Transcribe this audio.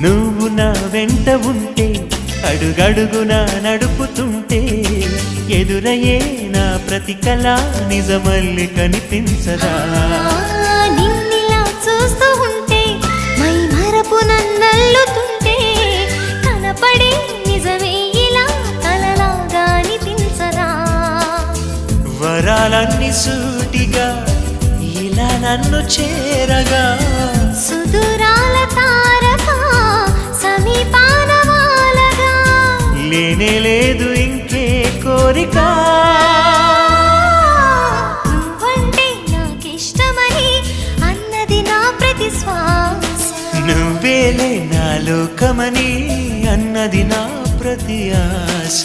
నువ్వు నా వెంట ఉంటే అడుగడుగునా నడుపుతుంటే ఎదురయ్యే నా ప్రతి కళ నిజమల్లి కనిపించదా నిన్నిలా చూస్తూ ఉంటే మై మరపు నన్నల్లుతుంటే కనపడే నిజమే ఇలా కలలాగా అనిపించదా వరాలన్నీ సూటిగా ఇలా నన్ను చేరగా సుదూరాల తారక సమీపాన వాలగా లేనే లేదు ఇంకే కోరిక నువ్వంటే నాకిష్టమని అన్నది నా ప్రతి శ్వాస నువ్వేలే నా లోకమని అన్నది నా ప్రతి ఆశ